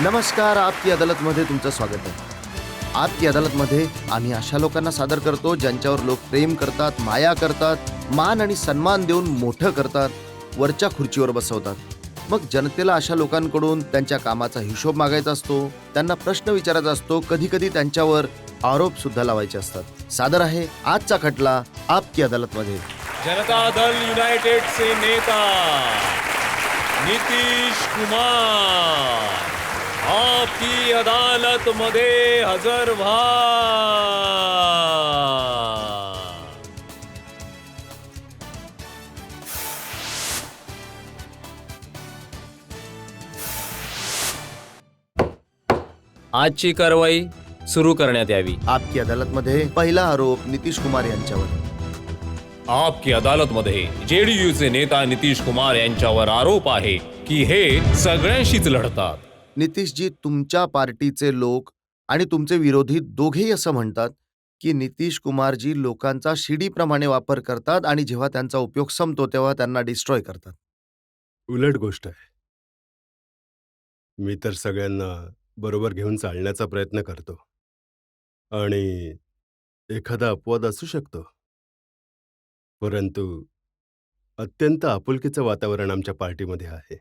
नमस्कार, आपकी अदालतमध्ये तुमचं स्वागत आहे. आपकी अदालतमध्ये आम्ही अशा लोकांना सादर करतो ज्यांच्यावर लोक प्रेम करतात, माया करतात, मान आणि सन्मान देऊन मोठं करतात, वरच्या खुर्चीवर बसवतात. मग जनतेला अशा लोकांकडून त्यांच्या कामाचा हिशोब मागायचा असतो, त्यांना प्रश्न विचारायचा असतो, कधी कधी त्यांच्यावर आरोप सुद्धा लावायचे असतात. सादर आहे आजचा खटला आपकी अदालतमध्ये. जनता दल युनाइटेडचे नेता नितीश कुमार आपकी अदालत मध्ये हजर व्हा. आजची कारवाई सुरू करण्यात यावी. आपकी अदालतमध्ये पहिला आरोप नितीश कुमार यांच्यावर. आपकी अदालतमध्ये जेडीयूचे नेता नितीश कुमार यांच्यावर आरोप आहे की हे सगळ्यांशीच लढतात. नितीशजी, तुमच्या पार्टीचे लोक आणि तुमचे विरोधी दोघेही असं म्हणतात की नितीश कुमारजी लोकांचा शिडीप्रमाणे वापर करतात आणि जेव्हा त्यांचा उपयोग संपतो तेव्हा त्यांना डिस्ट्रॉय करतात. उलट गोष्ट आहे. मी तर सगळ्यांना बरोबर घेऊन चालण्याचा प्रयत्न करतो आणि एखादा अपवाद असू शकतो, परंतु अत्यंत आपुलकीचं वातावरण आमच्या पार्टीमध्ये आहे.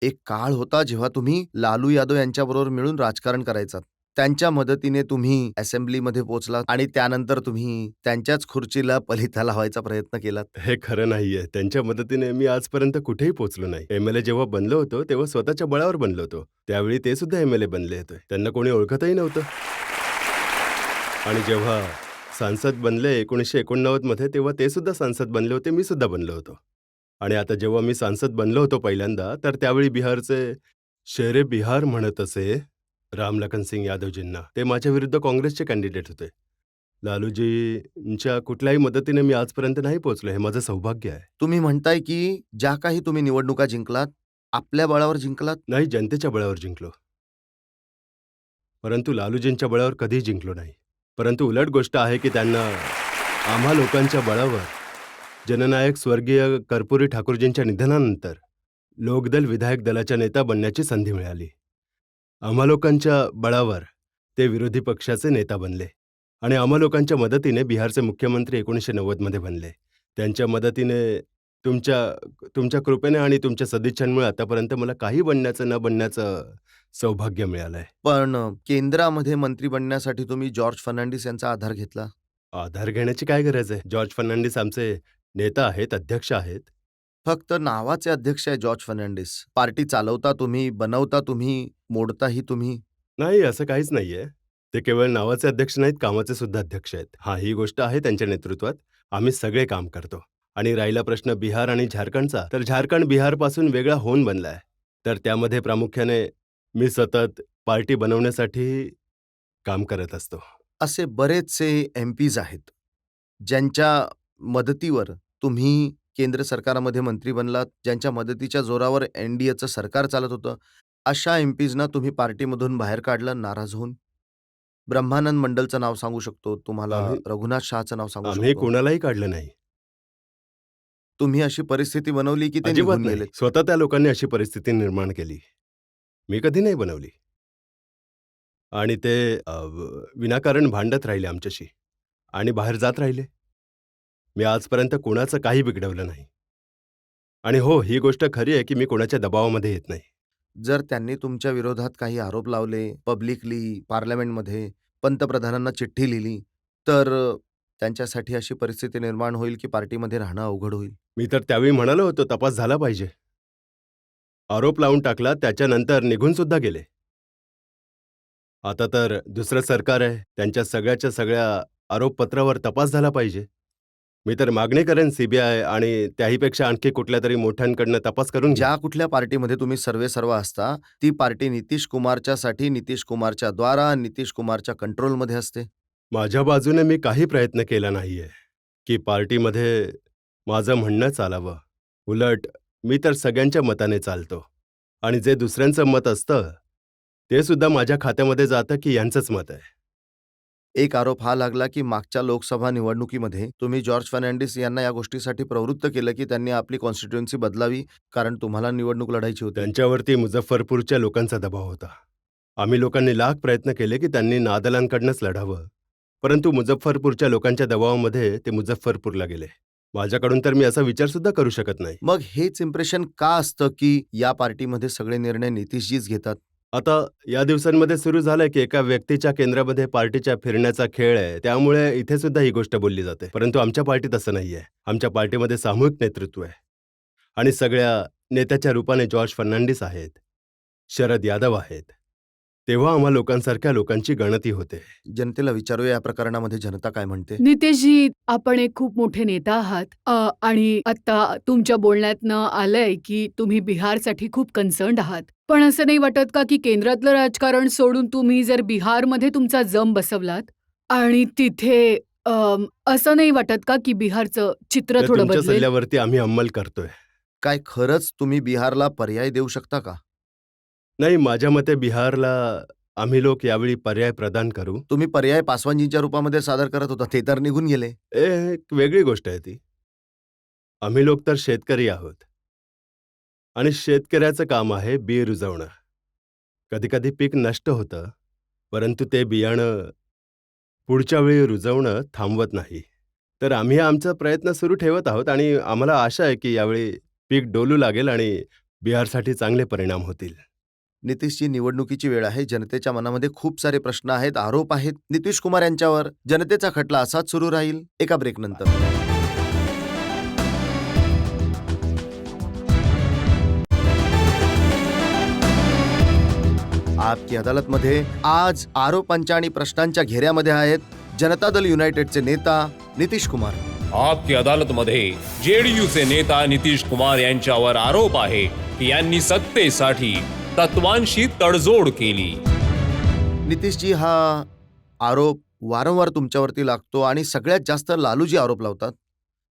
एक काळ होता जेव्हा तुम्ही लालू यादव यांच्याबरोबर मिळून राजकारण करायचात. त्यांच्या मदतीने तुम्ही असेंब्लीमध्ये पोहोचलात आणि त्यानंतर तुम्ही त्यांच्याच खुर्चीला पलिता लावायचा प्रयत्न केलात. हे खरं नाहीये. त्यांच्या मदतीने मी आजपर्यंत कुठेही पोहोचलो नाही. एमएलए जेव्हा बनलो होतो तेव्हा स्वतःच्या बळावर बनलो होतो. त्यावेळी ते सुद्धा एमएलए बनले होते. त्यांना कोणी ओळखतही नव्हतं. आणि जेव्हा सांसद बनले 1989 मध्ये, तेव्हा ते सुद्धा सांसद बनले होते, मी सुद्धा बनलो होतो. आणि आता जेव्हा मी सांसद बनलो होतो पहिल्यांदा, तर त्यावेळी बिहारचे शेरे बिहार म्हणत असे रामलखन सिंग यादवजींना. ते माझ्या विरुद्ध काँग्रेसचे कॅन्डिडेट होते. लालूजींच्या कुठल्याही मदतीने मी आजपर्यंत नाही पोहोचलो. हे माझं सौभाग्य आहे. तुम्ही म्हणताय की ज्या काही तुम्ही निवडणुका जिंकलात आपल्या बळावर जिंकलात. नाही, जनतेच्या बळावर जिंकलो, परंतु लालूजींच्या बळावर कधीही जिंकलो नाही. परंतु उलट गोष्ट आहे की त्यांना आम्हा लोकांच्या बळावर जननायक स्वर्गीय कर्पूरी ठाकूरजींच्या निधनानंतर लोकदल विधायक दलाच्या नेता बनण्याची संधी मिळाली. आम्हा लोकांच्या बळावर ते विरोधी पक्षाचे नेता बनले आणि आम्हा लोकांच्या मदतीने बिहारचे मुख्यमंत्री 1990 मध्ये बनले. त्यांच्या मदतीने, तुमच्या कृपेने आणि तुमच्या सदिच्छांमुळे आतापर्यंत मला काही बनण्याचं न बनण्याचं सौभाग्य मिळालंय. पण केंद्रामध्ये मंत्री बनण्यासाठी तुम्ही जॉर्ज फर्नांडिस यांचा आधार घेतला. आधार घेण्याची काय गरज आहे? जॉर्ज फर्नांडिस आमचे नेता आहेत, अध्यक्ष आहेत. फक्त नावाचे अध्यक्ष आहे जॉर्ज फर्नांडिस. पार्टी चालवता तुम्ही, बनवता तुम्ही, मोडताही तुम्ही. नाही, असं काहीच नाहीये. ते केवळ नावाचे अध्यक्ष नाहीत, कामाचे सुद्धा अध्यक्ष आहेत. हा, ही गोष्ट आहे त्यांच्या नेतृत्वात. आम्ही सगळे काम करतो. आणि राहिला प्रश्न बिहार आणि झारखंडचा, तर झारखंड बिहारपासून वेगळा होऊन बनलाय. तर त्यामध्ये प्रामुख्याने मी सतत पार्टी बनवण्यासाठी काम करत असतो. असे बरेचसे एमपीज आहेत ज्यांच्या मदतीवर तुम्ही केंद्र सरकारमध्ये मंत्री बनलात, ज्यांच्या मदतीच्या जोरावर एनडीएचं सरकार चालत होतं. अशा एमपीजना तुम्ही पार्टीमधून बाहेर काढलं नाराज होऊन. ब्रह्मानंद मंडलचं नाव सांगू शकतो तुम्हाला, आम्ही- रघुनाथ शहाचं नाव सांगू आम्ही शकतो. कोणालाही काढलं नाही. तुम्ही अशी परिस्थिती बनवली की ते अजिबात निघून नाही. गेले. स्वतः त्या लोकांनी अशी परिस्थिती निर्माण केली. मी कधी नाही बनवली. आणि ते विनाकारण भांडत राहिले आमच्याशी आणि बाहेर जात राहिले. मी आजपर्यंत कोणाचं काही बिघडवलं नाही. आणि हो, ही गोष्ट खरी आहे की मी कोणाच्या दबावामध्ये येत नाही. जर त्यांनी तुमच्या विरोधात काही आरोप लावले पब्लिकली, पार्लमेंटमध्ये, पंतप्रधानांना चिठ्ठी लिहिली, तर त्यांच्यासाठी अशी परिस्थिती निर्माण होईल की पार्टीमध्ये राहणं अवघड होईल. मी तर त्यावेळी म्हणालो होतो तपास झाला पाहिजे. आरोप लावून टाकला, त्याच्यानंतर निघून सुद्धा गेले. आता तर दुसरं सरकार आहे, त्यांच्या सगळ्याच्या सगळ्या आरोपपत्रावर तपास झाला पाहिजे. मी तर मागणी करेन सीबीआय आणि त्याहीपेक्षा आणखी कुठल्या तरी मोठ्यांकडनं तपास करून घ्या. ज्या कुठल्या पार्टीमध्ये तुम्ही सर्वेसर्वा असता ती पार्टी नितीश कुमारच्यासाठी, नितीश कुमारच्या द्वारा, नितीश कुमारच्या कंट्रोलमध्ये असते. माझ्या बाजूने मी काही प्रयत्न केला नाहीये की पार्टीमध्ये माझं म्हणणं चालावं. उलट मी तर सगळ्यांच्या मताने चालतो आणि जे दुसऱ्यांचं मत असतं ते सुद्धा माझ्या खात्यामध्ये जातं की यांचंच मत आहे. एक आरोप हा लागला की मागच्या लोकसभा निवडणुकीमध्ये तुम्ही जॉर्ज फर्नांडिस यांना या गोष्टीसाठी प्रवृत्त केलं की त्यांनी आपली कॉन्स्टिट्युएन्सी बदलावी, कारण तुम्हाला निवडणूक लढायची होती. त्यांच्यावरती मुझफ्फरपूरच्या लोकांचा दबाव होता. आम्ही लोकांनी लाख प्रयत्न केले की त्यांनी नादलांकडनंच लढावं, परंतु मुझफ्फरपूरच्या लोकांच्या दबावामध्ये ते मुझफ्फरपूरला गेले. माझ्याकडून तर मी असा विचार सुद्धा करू शकत नाही. मग हेच इम्प्रेशन का असतं की या पार्टीमध्ये सगळे निर्णय नितीशजीच घेतात? आता या दिवसांमध्ये सुरू झालंय की एका व्यक्तीच्या केंद्रामध्ये पार्टीच्या फिरण्याचा खेळ आहे, त्यामुळे इथे सुद्धा ही गोष्ट बोलली जाते. परंतु आमच्या पार्टीत असं नाहीये. आमच्या पार्टीमध्ये सामूहिक नेतृत्व आहे आणि सगळ्या नेत्याच्या रूपाने जॉर्ज फर्नांडिस आहेत, शरद यादव आहेत. तेव्हा आम्हा लोकांसारख्या लोकांची गणती होते. जनतेला विचारूया या प्रकरणामध्ये जनता काय म्हणते. नितेशजी, आपण एक खूप मोठे नेता आहात आणि आता तुमच्या बोलण्यातनं आलंय की तुम्ही बिहारसाठी खूप कन्सर्न्ड आहात. पण असं नाही वाटत का की केंद्रातलं राजकारण सोडून तुम्ही जर बिहारमध्ये तुमचा जम बसवलात आणि तिथे असं नाही वाटत का की बिहारचं चित्र तर थोडं तुमच्या बदलेल? सल्ल्यावरती आम्ही अंमल करतोय. काय खरंच तुम्ही बिहारला पर्याय देऊ शकता का? नाही, माझ्या मते बिहारला आम्ही लोक यावेळी पर्याय प्रदान करू. तुम्ही पर्याय पासवानजींच्या रूपामध्ये सादर करत होता, ते तर निघून गेले. एक वेगळी गोष्ट आहे ती. आम्ही लोक तर शेतकरी आहोत आणि शेतकऱ्याचं काम आहे बी रुजवणं. कधी कधी पीक नष्ट होतं, परंतु ते बियाणं पुढच्या वेळी रुजवणं थांबवत नाही. तर आम्ही आमचा प्रयत्न सुरू ठेवत आहोत आणि आम्हाला आशा आहे की यावेळी पीक डोलू लागेल आणि बिहारसाठी चांगले परिणाम होतील. नितीशजी, निवडणुकीची वेळ आहे. जनतेच्या मनामध्ये खूप सारे प्रश्न आहेत, आरोप आहेत नितीश कुमार यांच्यावर. जनतेचा खटला असाच सुरू राहील एका ब्रेक नंतर. आपकी अदालतमध्ये आज आरोपांच्या आणि प्रश्नांच्या घेऱ्यामध्ये आहेत जनता दल युनायटेडचे नेता नितीश कुमार. आपकी अदालतमध्ये जेडीयूचे नेता नितीश कुमार यांच्यावर आरोप आहे की यांनी सत्तेसाठी तत्वांशी तडजोड केली. नितीशजी, हा आरोप वारंवार तुमच्यावरती लागतो आणि सगळ्यात जास्त लालूजी आरोप लावतात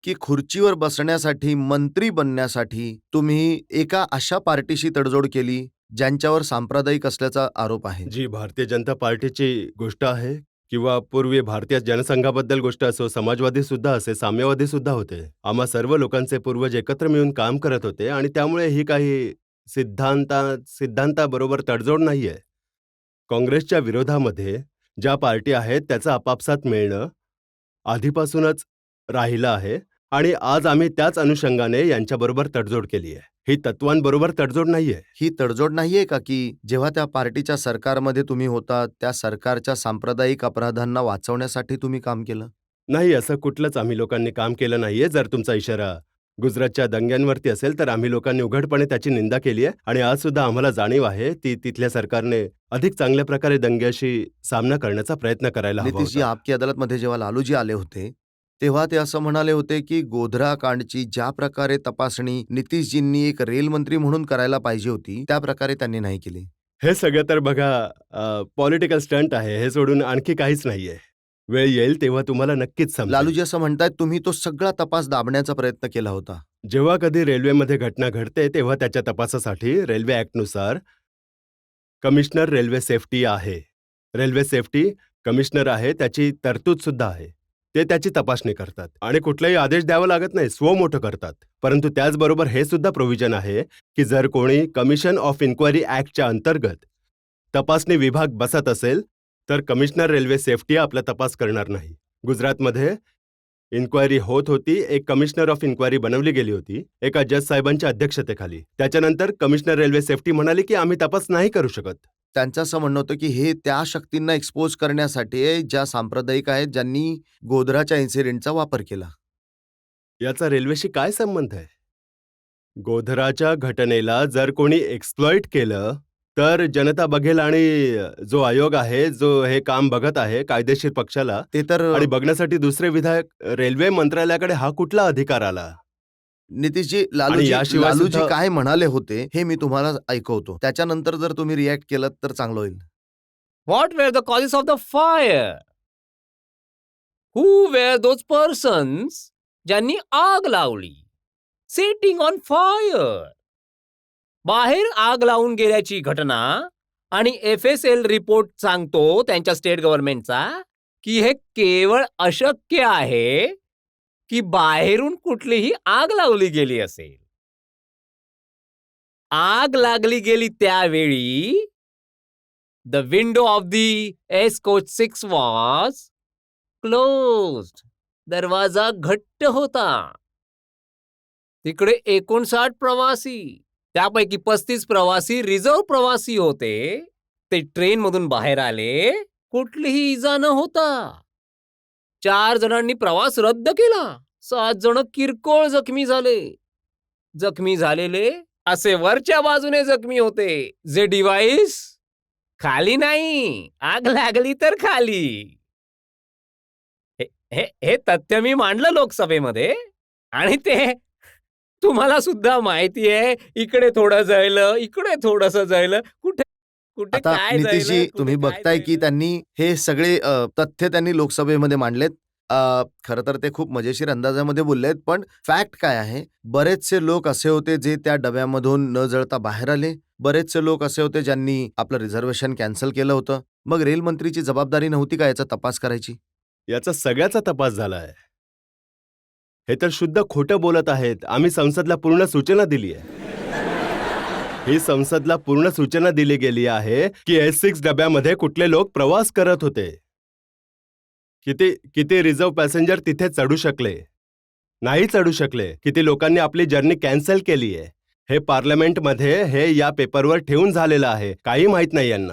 की खुर्चीवर बसण्यासाठी, मंत्री बनण्यासाठी तुम्ही एका अशा पार्टीशी तडजोड केली ज्यांच्यावर सांप्रदायिक असल्याचा आरोप आहे. जी भारतीय जनता पार्टीची गोष्ट आहे किंवा पूर्वी भारतीय जनसंघाबद्दल गोष्ट असो, समाजवादी सुद्धा असे, साम्यवादी सुद्धा होते. आम्हा सर्व लोकांचे पूर्वज एकत्र मिळून काम करत होते आणि त्यामुळे ही काही सिद्धांताबरोबर तडजोड नाहीये. काँग्रेसच्या विरोधामध्ये ज्या पार्टी आहेत त्याचं आपापसात मिळणं आधीपासूनच राहिलं आहे आणि आज आम्ही त्याच अनुषंगाने यांच्याबरोबर तडजोड केली आहे. ही तत्वांबरोबर तडजोड नाहीये. ही तडजोड नाहीये का की जेव्हा त्या पार्टीच्या सरकारमध्ये तुम्ही होता त्या सरकारच्या सांप्रदायिक अपराधांना वाचवण्यासाठी तुम्ही काम केलं? नाही, असं कुठलंच आम्ही लोकांनी काम केलं नाहीये. जर तुमचा इशारा गुजरातच्या दंग्यांवरती असेल तर आम्ही लोकांनी उघडपणे त्याची निंदा केली आहे आणि आज सुद्धा आम्हाला जाणीव आहे तिथल्या सरकारने अधिक चांगल्या प्रकारे दंग्याशी सामना करण्याचा प्रयत्न करायला हवा नितीशजी, होता. आपकी अदालतमध्ये जेव्हा लालूजी आले होते तेव्हा ते असं म्हणाले होते की गोधरा कांडची ज्या प्रकारे तपासणी नितीशजींनी एक रेल मंत्री म्हणून करायला पाहिजे होती त्या प्रकारे त्यांनी नाही केली. हे सगळं तर बघा पॉलिटिकल स्टंट आहे, हे सोडून आणखी काहीच नाहीये. वेळ येईल तेव्हा तुम्हाला नक्कीच समजेल. लालूजी असं म्हणतायत तुम्ही तो सगळा तपास दाबण्याचा प्रयत्न केला होता. जेव्हा कधी रेल्वेमध्ये घटना घडते तेव्हा त्याच्या तपासासाठी रेल्वे ॲक्टनुसार कमिशनर रेल्वे सेफ्टी आहे. रेल्वे सेफ्टी कमिशनर आहे, त्याची तरतूद सुद्धा आहे. ते त्याची तपासणी करतात आणि कुठलाही आदेश द्यावा लागत नाही, स्वमोठं करतात. परंतु त्याचबरोबर हे सुद्धा प्रोव्हिजन आहे की जर कोणी कमिशन ऑफ इन्क्वायरी ॲक्टच्या अंतर्गत तपासणी विभाग बसत असेल तर कमिशनर रेल्वे सेफ्टी आपला तपास करणार नाही. गुजरातमध्ये इन्क्वायरी होत होती, एक कमिशनर ऑफ इन्क्वायरी बनवली गेली होती एका जज साहेबांच्या अध्यक्षतेखाली. त्याच्यानंतर कमिशनर रेल्वे सेफ्टी म्हणाली की आम्ही तपास नाही करू शकत. त्यांचं असं म्हणणं होतं की हे त्या शक्तींना एक्सपोज करण्यासाठी आहे ज्या सांप्रदायिक आहेत ज्यांनी गोधराच्या इन्सिडेंटचा वापर केला. याचा रेल्वेशी काय संबंध आहे? गोधराच्या घटनेला जर कोणी एक्सप्लॉइट केलं तर जनता बघेल आणि जो आयोग आहे, जो हे काम बघत आहे कायदेशीर पक्षाला, ते तर आणि बघण्यासाठी दुसरे विधायक रेल्वे मंत्रालयाकडे हा कुठला अधिकार आला? नितीशजी, आणि याशिवाय लालूजी सुद्धा- काय म्हणाले होते हे मी तुम्हाला ऐकवतो, त्याच्यानंतर जर तुम्ही रिॲक्ट केलं तर चांगलं होईल. What were the causes of the fire? Who were those persons ज्यांनी आग लावली? Setting on fire. बाहेर आग लावून गेल्याची घटना आणि FSL रिपोर्ट सांगतो त्यांच्या स्टेट गव्हर्नमेंटचा की हे केवळ अशक्य आहे की बाहेरून कुठलीही आग लावली गेली असेल. आग लागली गेली त्यावेळी The window of the S coach 6 was closed. दरवाजा घट्ट होता. तिकडे 59 प्रवासी, त्यापैकी 35 प्रवासी रिझर्व्ह प्रवासी होते. ते ट्रेनमधून बाहेर आले, कुठलीही इजा न होता. 4 जणांनी प्रवास रद्द केला. 7 जण किरकोळ जखमी झाले. जखमी झालेले असे वरच्या बाजूने जखमी होते. जे डिव्हाइस खाली नाही, आग लागली तर खाली. हे तथ्य मी मांडलं लोकसभेमध्ये, आणि ते तुम्हाला सुद्धा माहिती आहे. इकडे थोडं जळलं, इकडे थोडंसं जळलं, कुठे कुठे आता काय नितीशजी जळलं, कुठे तुम्ही काय बघताय की जळलं. त्यांनी हे सगळे तथ्य त्यांनी लोकसभेमध्ये मांडलेत. खरं तर ते खूप मजेशीर अंदाजामध्ये बोललेत, पण फॅक्ट काय आहे, बरेचसे लोक असे होते जे त्या डब्यामधून न जळता बाहेर आले. बरेचसे लोक असे होते ज्यांनी आपलं रिझर्वेशन कॅन्सल केलं होतं. मग रेल मंत्रीची जबाबदारी नव्हती का याचा तपास करायची? याचा सगळ्याचा तपास झालाय. हे तर शुद्ध खोटं बोलत आहेत. आम्ही संसदला पूर्ण सूचना दिली आहे. ही संसदला पूर्ण सूचना दिली गेली आहे की S6 डब्यामध्ये कुठले लोक प्रवास करत होते. किती किती रिझर्व्ह पॅसेंजर तिथे चढू शकले, नाही चढू शकले, किती लोकांनी आपली जर्नी कॅन्सल केली आहे. हे पार्लमेंटमध्ये हे या पेपरवर ठेवून झालेलं आहे. काही माहित नाही यांना.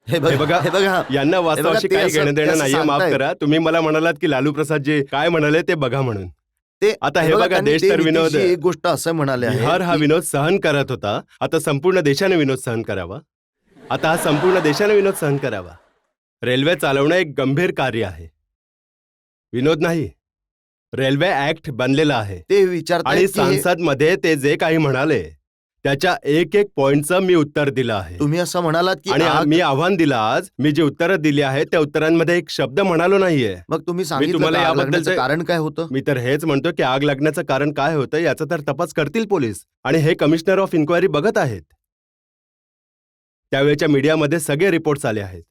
हे हे बघा, हे बघा यांना वास्तवाशी ते काही असं- घेणं ते देणं असं नाहीये. माफ सांगतायत. करा, तुम्ही मला म्हणालात की लालू प्रसादजी काय म्हणाले ते बघा म्हणून. ते आता हे बघा, त्यांनी देश ते तर विनोद नितीशजी एक गोष्ट असं म्हणाले आहे बिहार हा की- विनोद सहन करत होता. आता संपूर्ण देशाने विनोद सहन करावा. आता हा संपूर्ण देशाने विनोद सहन करावा. रेल्वे चालवणं एक गंभीर कार्य आहे, विनोद नाही. रेल्वे ऍक्ट बनलेला आहे ते विचारतायत आणि की हे- संसदमध्ये ते जे काही म्हणाले त्याच्या एक एक पॉइंटचं मी उत्तर दिलं आहे. तुम्ही असं म्हणालात की आणि आग- मी आव्हान दिलं आज. मी जी उत्तरं दिली आहेत त्या उत्तरांमध्ये एक शब्द म्हणालो नाहीये. मग तुम्ही सांगितलं तुम्हाला का आग याबद्दलचं- लागण्याचं कारण काय होतं? मी तर हेच म्हणतो की आग लागण्याचं कारण काय होतं याचा तर तपास करतील पोलीस, आणि हे कमिशनर ऑफ इन्क्वायरी बघत आहेत. त्यावेळेच्या मीडियामध्ये सगळे रिपोर्ट्स आले आहेत.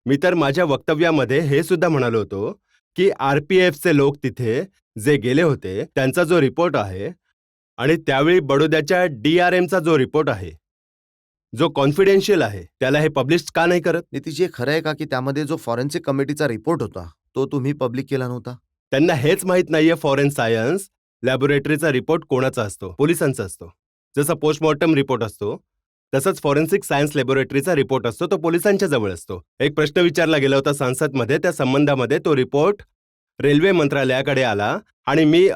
मी तर माझ्या वक्तव्यामध्ये हे सुद्धा म्हणालो होतो की RPFचे लोक तिथे जे गेले होते त्यांचा जो रिपोर्ट आहे, आणि त्यावेळी बडोद्याच्या DRMचा जो रिपोर्ट आहे, जो कॉन्फिडेन्शियल आहे, त्याला हे पब्लिश का नाही करत? नितीशजी, खरं आहे का की त्यामध्ये जो फॉरेन्सिक कमिटीचा रिपोर्ट होता तो तुम्ही पब्लिक केला नव्हता? त्यांना हेच माहीत नाहीये फॉरेन सायन्स लॅबोरेटरीचा रिपोर्ट कोणाचा असतो? पोलिसांचा असतो. जसा पोस्टमॉर्टम रिपोर्ट असतो तसंच फॉरेन्सिक सायन्स लॅबोरेटरीचा रिपोर्ट असतो, तो पोलिसांच्या जवळ असतो. एक प्रश्न विचारला गेला होता संसदमध्ये, त्या संबंधामध्ये तो रिपोर्ट रेल्वे मंत्रालयाकडे आला आणि मी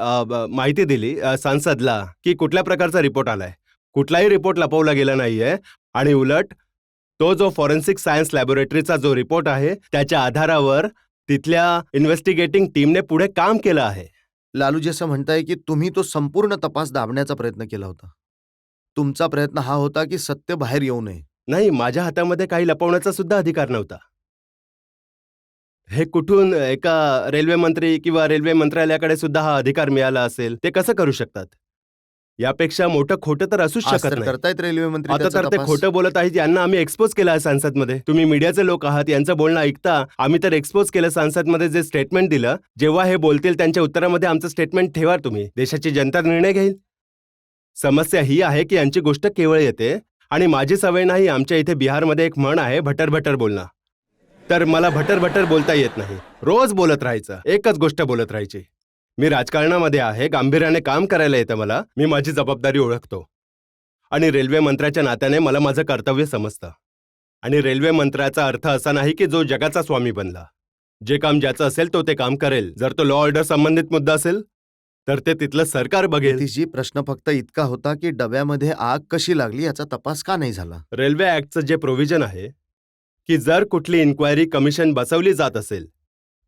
माहिती दिली संसदला की कुठल्या प्रकारचा रिपोर्ट आलाय. कुठलाही रिपोर्ट लपवला गेला नाहीये, आणि उलट तो जो फॉरेन्सिक सायन्स लॅबोरेटरीचा जो रिपोर्ट आहे त्याच्या आधारावर तिथल्या इन्व्हेस्टिगेटिंग टीमने पुढे काम केलं आहे. लालूजी असं म्हणताय की तुम्ही तो संपूर्ण तपास दाबण्याचा प्रयत्न केला होता. तुमचा प्रयत्न हा होता की सत्य बाहेर येऊ नये. नाही, माझ्या हातामध्ये काही लपवण्याचा सुद्धा अधिकार नव्हता. हे कुठून एका रेल्वे मंत्री किंवा रेल्वे मंत्रालयाकडे सुद्धा हा अधिकार मिळाला असेल? ते कसं करू शकतात? यापेक्षा मोठं खोटं तर असूच आज शकत तर नाही. करतायत रेल्वे मंत्री आता त्याचा तर ते तपास. खोटं बोलत आहेत. यांना आम्ही एक्सपोज केलं आहे संसदमध्ये. तुम्ही मीडियाचे लोक आहात, यांचं बोलणं ऐकता. आम्ही तर एक्सपोज केलं संसदमध्ये, जे स्टेटमेंट दिलं. जेव्हा हे बोलतील त्यांच्या उत्तरामध्ये आमचं स्टेटमेंट ठेवा तुम्ही. देशाची जनता निर्णय घेईल. समस्या ही आहे की यांची गोष्ट केवळ येते, आणि माझी सवय नाही. आमच्या इथे बिहारमध्ये एक म्हण आहे, भटर भटर बोलणं. तर मला भटर भटर बोलता येत नाही. रोज बोलत राहायचं, एकच गोष्ट बोलत राहायची. मी राजकारणामध्ये आहे, गांभीर्याने काम करायला येतं मला. मी माझी जबाबदारी ओळखतो, आणि रेल्वे मंत्र्याच्या नात्याने मला माझं कर्तव्य समजतं. आणि रेल्वे मंत्र्याचा अर्थ असा नाही की जो जगाचा स्वामी बनला. जे काम ज्याचं असेल तो ते काम करेल. जर तो लॉ ऑर्डर संबंधित मुद्दा असेल तर ते तिथलं सरकार बघेल. नितीशजी, प्रश्न फक्त इतका होता की डब्यामध्ये आग कशी लागली याचा तपास का नाही झाला? रेल्वे ऍक्टचं जे प्रोव्हिजन आहे की जर कुठली इन्क्वायरी कमिशन बसवली जात असेल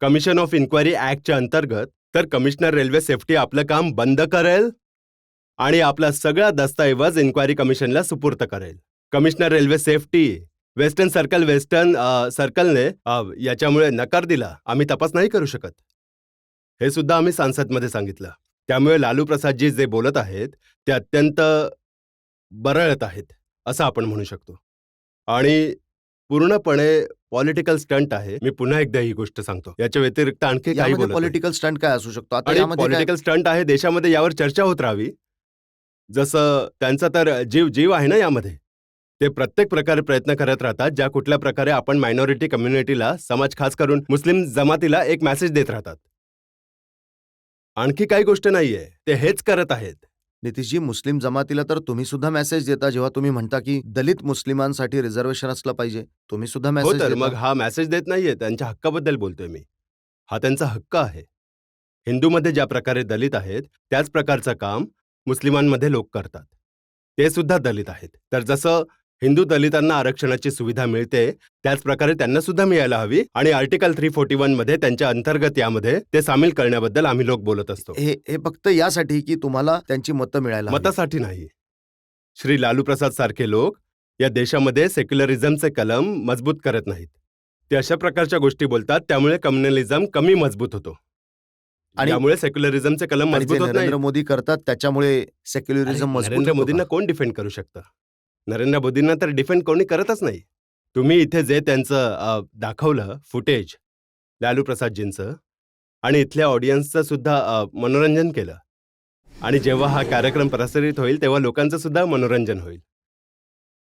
कमिशन ऑफ इन्क्वायरी ऍक्टच्या अंतर्गत, तर कमिशनर रेल्वे सेफ्टी आपलं काम बंद करेल आणि आपला सगळा दस्तऐवज इन्क्वायरी कमिशनला सुपूर्त करेल. कमिशनर रेल्वे सेफ्टी वेस्टर्न सर्कलने याच्यामुळे नकार दिला. आम्ही तपास नाही करू शकत. हे सुद्धा आम्ही संसदमध्ये सांगितलं. त्यामुळे लालू प्रसादजी जे बोलत आहेत ते अत्यंत बरळत आहेत असं आपण म्हणू शकतो, आणि पूर्णपणे पॉलिटिकल स्टंट आहे. मी पुन्हा एकदा ही गोष्ट सांगतो. याच्या व्यतिरिक्त आणखी काही यामध्ये बोलत नाही. पॉलिटिकल स्टंट काय असू शकतो? आता आणि यामध्ये काय- पॉलिटिकल स्टंट आहे, देशामध्ये यावर चर्चा होत राहावी. जसं त्यांचा तर जीव आहे ना यामध्ये. ते प्रत्येक प्रकारे प्रयत्न करत राहतात, ज्या कुठल्या प्रकारे आपण मायनॉरिटी कम्युनिटीला, समाज खास करून मुस्लिम जमातीला एक मेसेज देत राहतात. आणखी काही गोष्ट नाहीये, ते हेच करत आहेत. नितीशजी, मुस्लिम जमातीला तर तुम्ही सुद्धा मेसेज देता जेव्हा तुम्ही म्हणता की दलित मुस्लिमांसाठी रिझर्वेशन असलं पाहिजे. तुम्ही सुद्धा हो मेसेज तर मग देता. हा मेसेज देत नाहीये, त्यांच्या हक्काबद्दल बोलतोय मी. हा त्यांचा हक्क आहे. हिंदूमध्ये ज्या प्रकारे दलित आहेत, त्याच प्रकारचं काम मुस्लिमांमध्ये लोक करतात. ते सुद्धा दलित आहेत. तर जसं हिंदू दलितांना आरक्षणाची सुविधा मिळते, त्याच प्रकारे त्यांना सुद्धा मिळायला हवी आणि आर्टिकल 341 मध्ये त्यांच्या अंतर्गत यामध्ये ते सामील करण्याबद्दल आम्ही लोक बोलत असतो. हे हे फक्त यासाठी की तुम्हाला त्यांची मतं मिळायला हवी. मतासाठी नाही. श्री लालू प्रसाद सारखे लोक या देशामध्ये सेक्युलरिझमचे कलम मजबूत करत नाहीत. ते अशा प्रकारच्या गोष्टी बोलतात, त्यामुळे कम्युनलिझम कमी मजबूत होतो आणि त्यामुळे सेक्युलरिझमचे कलम आणि जे मजबूत होत नाही. नरेंद्र मोदी करतात त्याच्यामुळे सेक्युलरिझम मजबूत नरेंद्र होतो मोदींना का? कोण डिफेंड करू शकतं? नरेंद्र मोदींना तर डिफेंड कोणी करतच नाही. तुम्ही इथे जे त्यांचं दाखवलं फुटेज लालू प्रसादजींचं आणि इथल्या ऑडियन्सचं सुद्धा मनोरंजन केलं आणि जेव्हा हा कार्यक्रम प्रसारित होईल तेव्हा लोकांचं सुद्धा मनोरंजन होईल.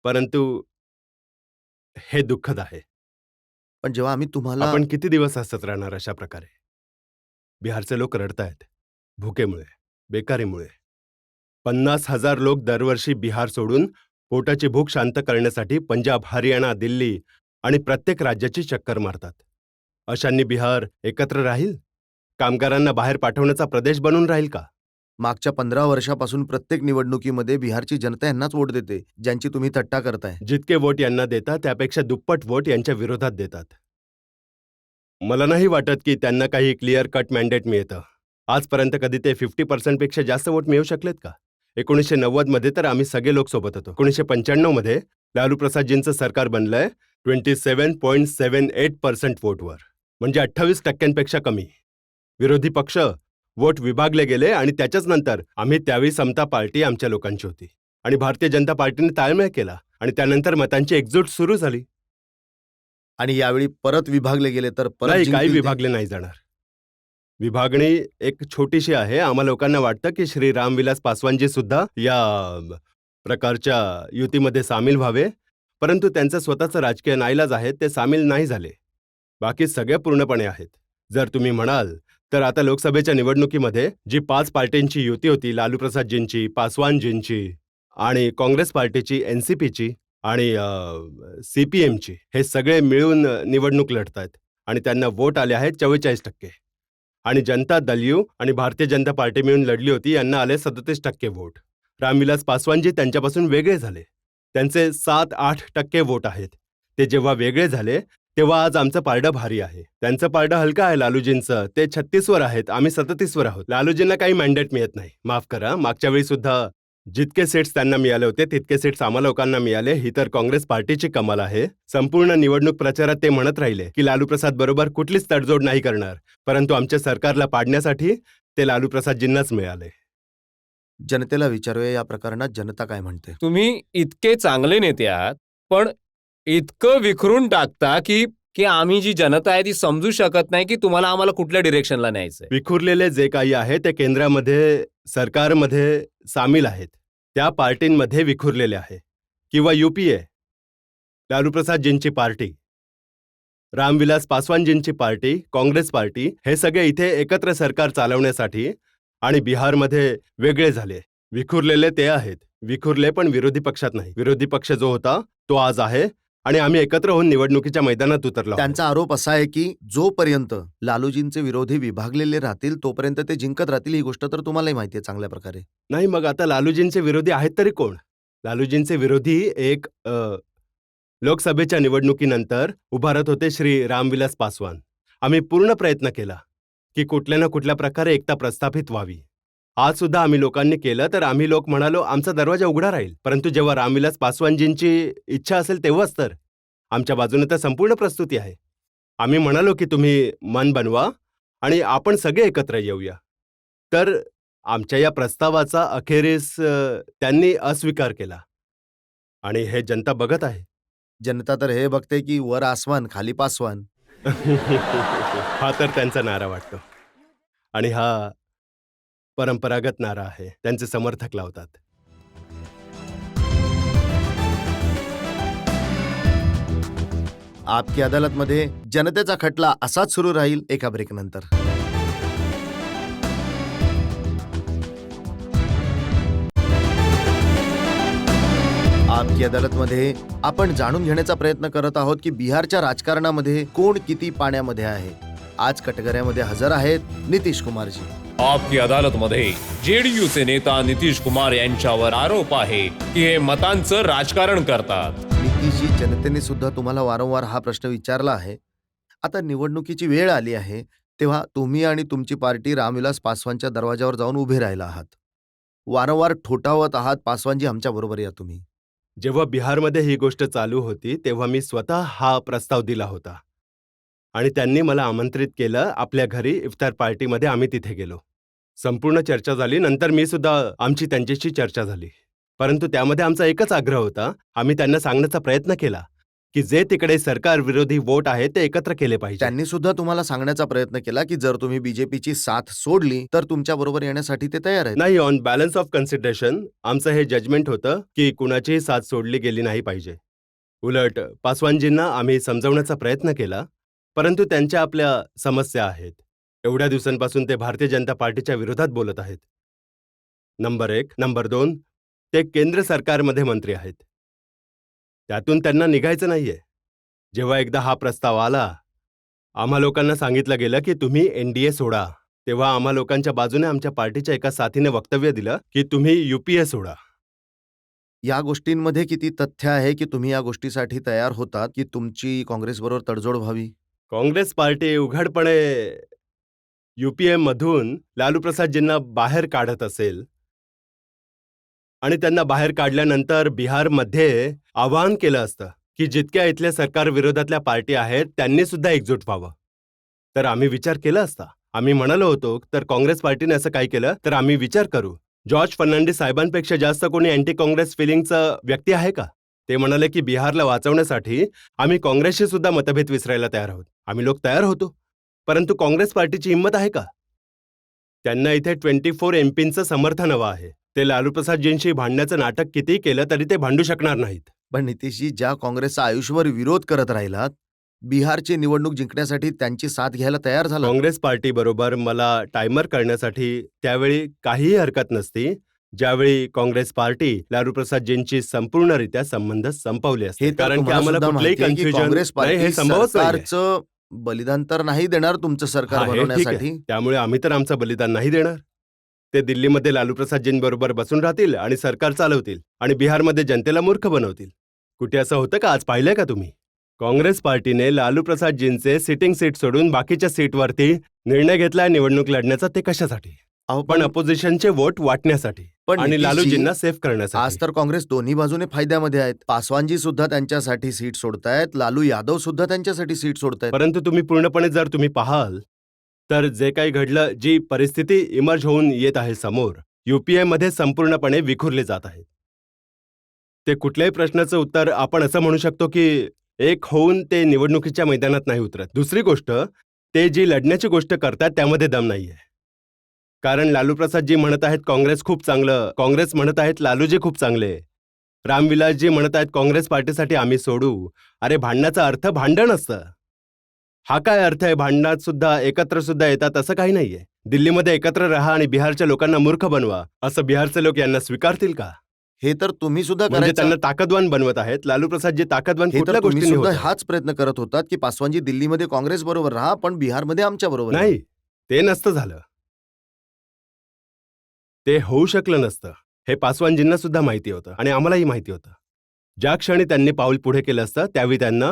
परंतु हे दुःखद आहे. पण जेव्हा आम्ही तुम्हाला आपण किती दिवस हसत राहणार अशा प्रकारे? बिहारचे लोक रडतायत भुकेमुळे, बेकारीमुळे. 50,000 लोक दरवर्षी बिहार सोडून पोटाची भूक शांत करण्यासाठी पंजाब, हरियाणा, दिल्ली आणि प्रत्येक राज्याची चक्कर मारतात. अशांनी बिहार एकत्र राहील? कामगारांना बाहेर पाठवण्याचा प्रदेश बनून राहील का? मागच्या 15 वर्षापासून प्रत्येक निवडणुकीमध्ये बिहारची जनता यांनाच वोट देते, ज्यांची तुम्ही थट्टा करताय. जितके वोट यांना देतात त्यापेक्षा दुप्पट वोट यांच्या विरोधात देतात. मला नाही वाटत की त्यांना काही क्लिअर कट मॅन्डेट मिळतं. आजपर्यंत कधी ते 50% पेक्षा जास्त वोट मिळवू शकलेत का? 1990 मध्ये तर आम्ही सगळे लोक सोबत होतो. 1995 मध्ये लालू प्रसादजींचं सरकार बनलंय 27.78% वोटवर, म्हणजे 28% कमी. विरोधी पक्ष वोट विभागले गेले आणि त्याच्याच नंतर आम्ही त्यावेळी समता पार्टी आमच्या लोकांची होती आणि भारतीय जनता पार्टीने ताळमेळ केला आणि त्यानंतर मतांची एकजूट सुरू झाली. आणि यावेळी परत विभागले गेले तर परत नाही, काही जिंकतील ते. विभागले नाही जाणार. विभागणी एक छोटीशी आहे. आम्हा लोकांना वाटतं की श्री रामविलास पासवानजी सुद्धा या प्रकारच्या युतीमध्ये सामील व्हावे, परंतु त्यांचं स्वतःचं राजकीय नाईलाज आहे, ते सामील नाही झाले. बाकी सगळे पूर्णपणे आहेत. जर तुम्ही म्हणाल तर आता लोकसभेच्या निवडणुकीमध्ये जी 5 पार्टींची युती होती, लालू प्रसादजींची, पासवानजींची आणि काँग्रेस पार्टीची, एनसीपीची आणि CPMची, हे सगळे मिळून निवडणूक लढतायत आणि त्यांना वोट आले आहेत 44%. आणि जनता दल यू आणि भारतीय जनता पार्टी मिळून लढली होती, यांना आले 37% वोट. रामविलास पासवानजी त्यांच्यापासून वेगळे झाले, त्यांचे 7-8% वोट आहेत. ते जेव्हा वेगळे झाले तेव्हा आज आमचं पारडं भारी आहे. त्यांचं पारडं हलकं आहे लालूजींचं, ते 36वर आहेत, आम्ही 37वर आहोत. लालूजींना काही मॅन्डेट मिळत नाही. माफ करा, मागच्या वेळी सुद्धा जितके सीट्स त्यांना मिळाले होते तितके सीट्स आम्हा लोकांना मिळाले. ही तर काँग्रेस पार्टीची कमाल आहे. संपूर्ण निवडणूक प्रचारात ते म्हणत राहिले की लालू प्रसाद बरोबर कुठलीच तडजोड नाही करणार, परंतु आमच्या सरकारला पाडण्यासाठी ते लालू प्रसादजींनाच मिळाले. जनतेला विचारूया या प्रकरणात जनता काय म्हणते. तुम्ही इतके चांगले नेते आहात, पण इतकं विखरून टाकता की की आम्ही जी जनता आहे ती समजू शकत नाही की तुम्हाला आम्हाला कुठल्या डिरेक्शनला न्यायचंय. विखुरलेले जे काही आहे ते केंद्रामध्ये, सरकारमध्ये सामील आहेत, त्या पार्टींमध्ये विखुरलेले आहे. किंवा UPA, लालू प्रसादजींची पार्टी, रामविलास पासवानजींची पार्टी, काँग्रेस पार्टी, हे सगळे इथे एकत्र सरकार चालवण्यासाठी आणि बिहारमध्ये वेगळे झाले. विखुरलेले ते आहेत. विखुरले पण विरोधी पक्षात नाही. विरोधी पक्ष जो होता तो आज आहे आणि आम्ही एकत्र होऊन निवडणुकीच्या मैदानात उतरलो आहोत. त्यांचा आरोप असा आहे की जोपर्यंत लालूजींचे विरोधी विभागलेले राहतील तोपर्यंत ते जिंकत राहतील. ही गोष्ट तर तुम्हालाही माहिती आहे चांगल्या प्रकारे. नाही, मग आता लालूजींचे विरोधी आहेत तरी कोण? लालूजींचे विरोधी एक लोकसभेच्या निवडणुकीनंतर उभारत होते श्री रामविलास पासवान. आम्ही पूर्ण प्रयत्न केला की कुठल्या ना कुठल्या प्रकारे एकता प्रस्थापित व्हावी. आज सुद्धा आम्ही लोकांनी केलं तर आम्ही लोक म्हणालो आमचा दरवाजा उघडा राहील, परंतु जेव्हा रामविलास पासवानजींची इच्छा असेल तेव्हाच तर. आमच्या बाजूने तर संपूर्ण प्रस्तुती आहे. आम्ही म्हणालो की तुम्ही मन बनवा आणि आपण सगळे एकत्र येऊया. तर आमच्या या प्रस्तावाचा अखेरीस त्यांनी अस्वीकार केला आणि हे जनता बघत आहे. जनता तर हे बघते की वर आसमान खाली पासवान. हा तर त्यांचा नारा वाटतो आणि हा परंपरागत नारा आहे, त्यांचे समर्थक लावतात. आपकी अदालतमध्ये जनतेचा खटला असाच सुरू राहील एका ब्रेक नंतर. आपकी अदालतमध्ये आपण जाणून घेण्याचा प्रयत्न करत आहोत की बिहारच्या राजकारणामध्ये कोण किती पाण्यामध्ये आहे. आज कटघऱ्यामध्ये हजर आहेत नितीश कुमारजी. आपकी अदालतमध्ये जेडीयूचे नेता नितीश कुमार यांच्यावर आरोप आहे की हे मतांचं राजकारण करतात. नितीशजी, जनतेने सुद्धा तुम्हाला वारंवार हा प्रश्न विचारला आहे. आता निवडणुकीची वेळ आली आहे, तेव्हा तुम्ही आणि तुमची पार्टी रामविलास पासवानच्या दरवाजावर जाऊन उभे राहिला आहात. वारंवार ठोठावत आहात, पासवानजी आमच्या बरोबर या तुम्ही. जेव्हा बिहारमध्ये ही गोष्ट चालू होती तेव्हा मी स्वतः हा प्रस्ताव दिला होता आणि त्यांनी मला आमंत्रित केलं आपल्या घरी. इफ्तार पार्टीमध्ये आम्ही तिथे गेलो. संपूर्ण चर्चा झाली. नंतर मी सुद्धा आमची त्यांच्याशी चर्चा झाली. परंतु त्यामध्ये आमचा एकच आग्रह होता. आम्ही त्यांना सांगण्याचा प्रयत्न केला की जे तिकडे सरकार विरोधी वोट आहे ते एकत्र केले पाहिजे. त्यांनी सुद्धा तुम्हाला सांगण्याचा प्रयत्न केला की जर तुम्ही बीजेपीची साथ सोडली तर तुमच्या बरोबर येण्यासाठी ते तयार आहेत. नाही, ऑन बॅलन्स ऑफ कन्सिडरेशन आमचं हे जजमेंट होतं की कुणाचीही साथ सोडली गेली नाही पाहिजे. उलट पासवानजींना आम्ही समजवण्याचा प्रयत्न केला, परंतु त्यांच्या आपल्या समस्या आहेत. एवढ्या दिवसांपासून ते भारतीय जनता पार्टीच्या विरोधात बोलत आहेत. नंबर 1. नंबर 2, ते केंद्र सरकारमध्ये मंत्री आहेत. त्यातून त्यांना निघायचं नाहीये. जेव्हा एकदा हा प्रस्ताव आला, आम्हा लोकांना सांगितलं गेलं की तुम्ही एनडीए सोडा. तेव्हा आम्हा लोकांच्या बाजूने आमच्या पार्टीच्या एका साथीने वक्तव्य दिलं की तुम्ही यूपीए सोडा. या गोष्टींमध्ये किती तथ्य आहे की तुम्ही या गोष्टीसाठी तयार होतात की तुमची काँग्रेसबरोबर तडजोड व्हावी? काँग्रेस पार्टी उघडपणे यूपीए मधून लालू प्रसादजींना बाहेर काढत असेल आणि त्यांना बाहेर काढल्यानंतर बिहारमध्ये आवाहन केलं असतं की जितक्या इथल्या सरकार विरोधातल्या पार्टी आहेत त्यांनी सुद्धा एकजूट व्हावं, तर आम्ही विचार केला असता. आम्ही म्हणालो होतो तर काँग्रेस पार्टीने असं काय केलं तर आम्ही विचार करू. जॉर्ज फर्नांडिस साहेबांपेक्षा जास्त कोणी अँटी काँग्रेस फिलिंगचं व्यक्ती आहे का? ते म्हणाले की बिहारला वाचवण्यासाठी आम्ही काँग्रेसशी सुद्धा मतभेद विसरायला तयार आहोत. आम्ही लोक तयार होतो, परंतु काँग्रेस पार्टीची हिंमत आहे का? त्यांना इथे 24 एमपींचं समर्थन हवं आहे. ते लालू प्रसादजींशी भांडण्याचं नाटक कितीही केलं तरी ते भांडू शकणार नाहीत. पण नितीशजी, ज्या काँग्रेसचा आयुष्यभर विरोध करत राहिलात, बिहारची निवडणूक जिंकण्यासाठी त्यांची साथ घ्यायला तयार झाला. काँग्रेस पार्टी बरोबर मला टायमर करण्यासाठी त्यावेळी काहीही हरकत नसती, ज्यावेळी काँग्रेस पार्टी लालू प्रसादजींची संपूर्णरित्या संबंध संपवले असते. हे तर कारण की तुम्हाला आम्हाला सुद्धा कुठलंही माहिती आहे की कन्फ्युजन काँग्रेस नाही, हे पार्टी संभवच नाहीये. सरकारचं बलिदान तर नाही देणार तुमचं सरकार हा, हे ठीक आहे. बनवण्यासाठी. त्यामुळे आम्ही तर आमचं बलिदान नाही देणार. ते दिल्लीमध्ये लालू प्रसादजींबरोबर बसून राहतील आणि सरकार चालवतील आणि बिहारमध्ये जनतेला मूर्ख बनवतील. कुठे असं होतं का? आज पाहिलंय का तुम्ही? काँग्रेस पार्टीने लालू प्रसादजींचे सिटिंग सीट सोडून बाकीच्या सीटवरती निर्णय घेतलाय निवडणूक लढण्याचा. ते कशासाठी? अहो, पण अपोजिशनचे वोट वाटण्यासाठी पण आणि नितीशजी, लालूजींना सेफ आज करण्यासाठी. तर काँग्रेस दोन्ही बाजूने फायद्यामध्ये आहेत. पासवानजी सुद्धा त्यांच्यासाठी सीट सोडतायत, लालू यादव सुद्धा त्यांच्यासाठी सीट सोडतायत. परंतु तुम्ही पूर्णपणे जर तुम्ही पाहाल तर जे काही घडलं, जी परिस्थिती इमर्ज होऊन येत आहे समोर, यूपीए मध्ये संपूर्णपणे विखुरले जात आहेत. ते कुठल्याही प्रश्नाचं उत्तर आपण असं म्हणू शकतो की एक होऊन ते निवडणुकीच्या मैदानात नाही उतरत. दुसरी गोष्ट, ते जी लढण्याची गोष्ट करतात त्यामध्ये दम नाहीये. कारण लालू प्रसादजी म्हणत आहेत काँग्रेस खूप चांगलं, काँग्रेस म्हणत आहेत लालूजी खूप चांगले, रामविलासजी म्हणत आहेत काँग्रेस पार्टीसाठी आम्ही सोडू. अरे, भांडणाचा अर्थ भांडण असतं. हा काय अर्थ आहे? भांडणात सुद्धा एकत्र सुद्धा येतात असं काही नाहीये. दिल्लीमध्ये एकत्र राहा आणि बिहारच्या लोकांना मूर्ख बनवा, असं बिहारचे लोक यांना स्वीकारतील का? हे तर तुम्ही सुद्धा म्हणजे करायचं. त्यांना ताकदवान बनवत आहेत. लालू प्रसादजी ताकदवान हे कुठल्या तर तुम्ही गोष्टींनी सुद्धा होत आहेत? हाच प्रयत्न करत होतात की पासवानजी दिल्लीमध्ये काँग्रेस बरोबर राहा, पण बिहारमध्ये आमच्या बरोबर नाही, ते नसतं झालं. ते होऊ शकलं नसतं. हे पासवानजींना सुद्धा माहिती होतं आणि आम्हालाही माहिती होतं. ज्या क्षणी त्यांनी पाऊल पुढे केलं असतं त्यावेळी त्यांना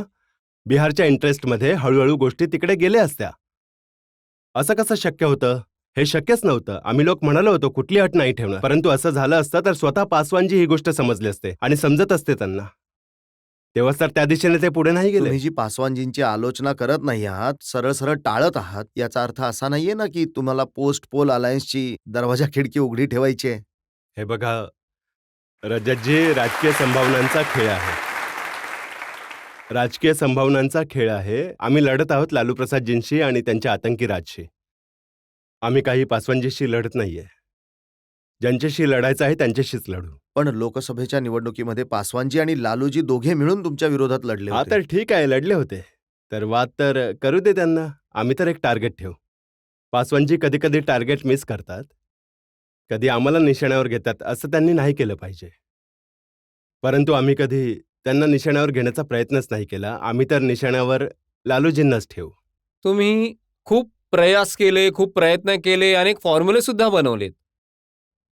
बिहारच्या इंटरेस्टमध्ये हळूहळू गोष्टी तिकडे गेल्या असत्या. असं कसं शक्य होतं? हे शक्यच नव्हतं. आम्ही लोक म्हणालो होतो कुठली अट नाही ठेवणार, परंतु असं झालं असतं तर स्वतः पासवानजी ही गोष्ट समजली असते आणि समजत असते त्यांना. तेव्हाच तर त्या दिशेने ते पुढे नाही गेले. तुम्ही जी पासवानजींची आलोचना करत नाही आहात, सरळ सरळ टाळत आहात, याचा अर्थ असा नाहीये ना की तुम्हाला पोस्ट पोल अलायन्सची दरवाजा खिडकी उघडी ठेवायची आहे. हे बघा रजतजी, राजकीय संभावनांचा खेळ आहे. राजकीय संभावनांचा खेळ आहे. आम्ही लढत आहोत लालू प्रसादजींशी आणि त्यांच्या आतंकी राजशी. आम्ही काही पासवानजीशी लढत नाहीये. ज्यांच्याशी लढायचं आहे त्यांच्याशीच लढू. पण लोकसभेच्या निवडणुकीमध्ये पासवानजी आणि लालूजी दोघे मिळून तुमच्या विरोधात लढले हा होते. तर ठीक आहे, लढले होते. तर वाद तर करू दे त्यांना. आम्ही तर एक टार्गेट ठेवू. पासवानजी कधी कधी टार्गेट मिस करतात, कधी आम्हाला निशाण्यावर घेतात. असं त्यांनी नाही केलं पाहिजे. परंतु आम्ही कधी त्यांना निशाण्यावर घेण्याचा प्रयत्नच नाही केला. आम्ही तर निशाण्यावर लालूजींनाच ठेवू. तुम्ही खूप प्रयास केले, खूप प्रयत्न केले, अनेक फॉर्म्युले सुद्धा बनवलेत.